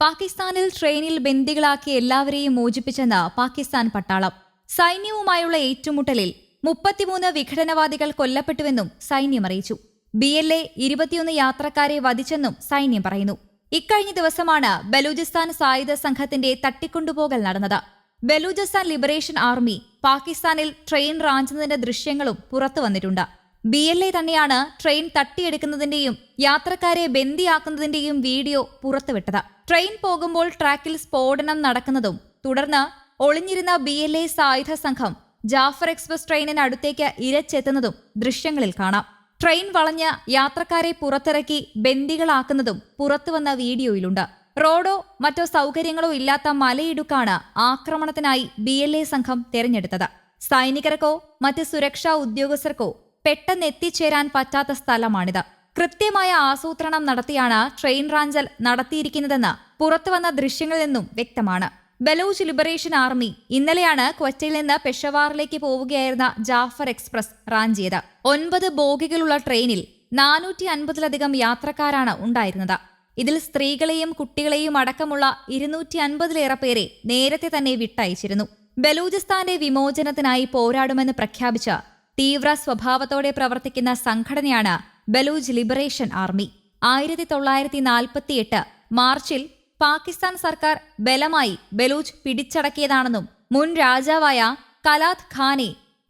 പാകിസ്ഥാനിൽ ട്രെയിനിൽ ബന്ദികളാക്കി എല്ലാവരെയും മോചിപ്പിച്ചെന്ന് പാകിസ്ഥാൻ പട്ടാളം. സൈന്യവുമായുള്ള ഏറ്റുമുട്ടലിൽ 33 വിഘടനവാദികൾ കൊല്ലപ്പെട്ടുവെന്നും സൈന്യം അറിയിച്ചു. BLA 21 യാത്രക്കാരെ വധിച്ചെന്നും സൈന്യം പറയുന്നു. ഇക്കഴിഞ്ഞ ദിവസമാണ് ബലൂചിസ്ഥാൻ സായുധ സംഘത്തിന്റെ തട്ടിക്കൊണ്ടുപോകൽ നടന്നത്. ബലൂചിസ്ഥാൻ ലിബറേഷൻ ആർമി പാകിസ്ഥാനിൽ ട്രെയിൻ റാഞ്ചുന്നതിന്റെ ദൃശ്യങ്ങളും പുറത്തു വന്നിട്ടുണ്ട്. BLA തന്നെയാണ് ട്രെയിൻ തട്ടിയെടുക്കുന്നതിന്റെയും യാത്രക്കാരെ ബന്ദിയാക്കുന്നതിന്റെയും വീഡിയോ പുറത്തുവിട്ടത്. ട്രെയിൻ പോകുമ്പോൾ ട്രാക്കിൽ സ്ഫോടനം നടക്കുന്നതും തുടർന്ന് ഒളിഞ്ഞിരുന്ന BLA സായുധ സംഘം ജാഫർ എക്സ്പ്രസ് ട്രെയിനിനടുത്തേക്ക് ഇരച്ചെത്തുന്നതും ദൃശ്യങ്ങളിൽ കാണാം. ട്രെയിൻ വളഞ്ഞ് യാത്രക്കാരെ പുറത്തിറക്കി ബന്ദികളാക്കുന്നതും പുറത്തുവന്ന വീഡിയോയിലുണ്ട്. റോഡോ മറ്റോ സൗകര്യങ്ങളോ ഇല്ലാത്ത മലയിടുക്കാണ് ആക്രമണത്തിനായി BLA സംഘം തെരഞ്ഞെടുത്തത്. സൈനികർക്കോ മറ്റ് സുരക്ഷാ ഉദ്യോഗസ്ഥർക്കോ പെട്ടെന്ന് എത്തിച്ചേരാൻ പറ്റാത്ത സ്ഥലമാണിത്. കൃത്യമായ ആസൂത്രണം നടത്തിയാണ് ട്രെയിൻ റാഞ്ചൽ നടത്തിയിരിക്കുന്നതെന്ന് പുറത്തുവന്ന ദൃശ്യങ്ങളിൽ നിന്നും വ്യക്തമാണ്. ബലൂച്ച് ലിബറേഷൻ ആർമി ഇന്നലെയാണ് ക്വറ്റയിൽ നിന്ന് പെഷവാറിലേക്ക് പോവുകയായിരുന്ന ജാഫർ എക്സ്പ്രസ് റാഞ്ചിയത്. 9 ബോഗികളുള്ള ട്രെയിനിൽ 450-ലധികം യാത്രക്കാരാണ് ഉണ്ടായിരുന്നത്. ഇതിൽ സ്ത്രീകളെയും കുട്ടികളെയും അടക്കമുള്ള 250-ലേറെ പേരെ നേരത്തെ തന്നെ വിട്ടയച്ചിരുന്നു. ബലൂചിസ്ഥാന്റെ വിമോചനത്തിനായി പോരാടുമെന്ന് പ്രഖ്യാപിച്ച തീവ്ര സ്വഭാവത്തോടെ പ്രവർത്തിക്കുന്ന സംഘടനയാണ് ബലൂച്ച് ലിബറേഷൻ ആർമി. 1948 മാർച്ചിൽ പാകിസ്ഥാൻ സർക്കാർ ബലമായി ബലൂച്ച് പിടിച്ചടക്കിയതാണെന്നും മുൻ രാജാവായ കലാത് ഖാനെ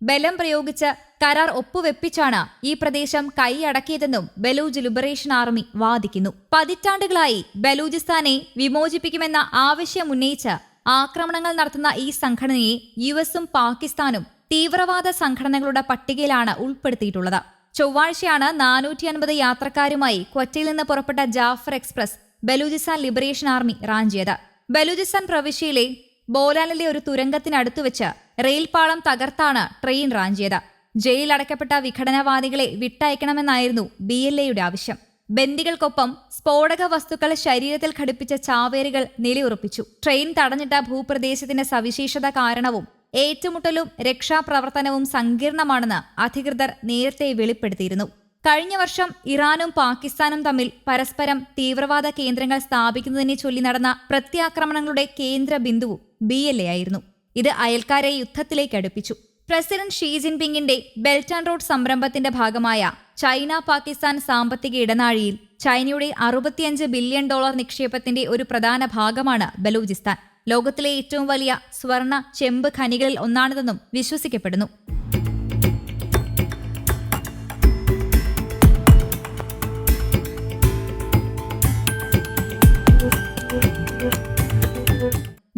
ബലം പ്രയോഗിച്ച് കരാർ ഒപ്പുവെപ്പിച്ചാണ് ഈ പ്രദേശം കൈയടക്കിയതെന്നും ബലൂച്ച് ലിബറേഷൻ ആർമി വാദിക്കുന്നു. പതിറ്റാണ്ടുകളായി ബലൂചിസ്ഥാനെ വിമോചിപ്പിക്കുമെന്ന ആവശ്യമുന്നയിച്ച് ആക്രമണങ്ങൾ നടത്തുന്ന ഈ സംഘടനയെ US-ഉം പാകിസ്ഥാനും തീവ്രവാദ സംഘടനകളുടെ പട്ടികയിലാണ് ഉൾപ്പെടുത്തിയിട്ടുള്ളത്. ചൊവ്വാഴ്ചയാണ് 450 യാത്രക്കാരുമായി ക്വറ്റയിൽ നിന്ന് പുറപ്പെട്ട Jaffar express Balochistan liberation army റാഞ്ചിയത്. ബലൂചിസ്ഥാൻ പ്രവിശ്യയിലെ ബോലാനിലെ ഒരു തുരങ്കത്തിനടുത്തുവെച്ച് റെയിൽപാളം തകർത്താണ് ട്രെയിൻ റാഞ്ചിയത്. ജയിലിലടക്കപ്പെട്ട വിഘടനവാദികളെ വിട്ടയക്കണമെന്നായിരുന്നു BLAയുടെ ആവശ്യം. ബന്ദികൾക്കൊപ്പം സ്ഫോടക വസ്തുക്കൾ ശരീരത്തിൽ ഘടിപ്പിച്ച ചാവേറുകൾ നിലയുറപ്പിച്ചു. ട്രെയിൻ തടഞ്ഞിട്ട ഭൂപ്രദേശത്തിന്റെ സവിശേഷത കാരണവും ഏറ്റുമുട്ടലും രക്ഷാപ്രവർത്തനവും സങ്കീർണമാണെന്ന് അധികൃതർ നേരത്തെ വെളിപ്പെടുത്തിയിരുന്നു. കഴിഞ്ഞ വർഷം ഇറാനും പാകിസ്ഥാനും തമ്മിൽ പരസ്പരം തീവ്രവാദ കേന്ദ്രങ്ങൾ സ്ഥാപിക്കുന്നതിനെ ചൊല്ലി നടന്ന പ്രത്യാക്രമണങ്ങളുടെ കേന്ദ്ര ബിന്ദുവും BLA ആയിരുന്നു. ഇത് അയൽക്കാരെ യുദ്ധത്തിലേക്ക് അടുപ്പിച്ചു. പ്രസിഡന്റ് ഷീ ജിൻപിങ്ങിന്റെ ബെൽറ്റ് ആൻഡ് റോഡ് സംരംഭത്തിന്റെ ഭാഗമായ ചൈന പാകിസ്ഥാൻ സാമ്പത്തിക ഇടനാഴിയിൽ ചൈനയുടെ $65 ബില്യൺ നിക്ഷേപത്തിന്റെ ഒരു പ്രധാന ഭാഗമാണ് ബലൂചിസ്ഥാൻ. ലോകത്തിലെ ഏറ്റവും വലിയ സ്വർണ്ണ ചെമ്പ് ഖനികളിൽ ഒന്നാണിതെന്നും വിശ്വസിക്കപ്പെടുന്നു.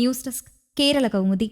News desk, Kerala Kaumudi.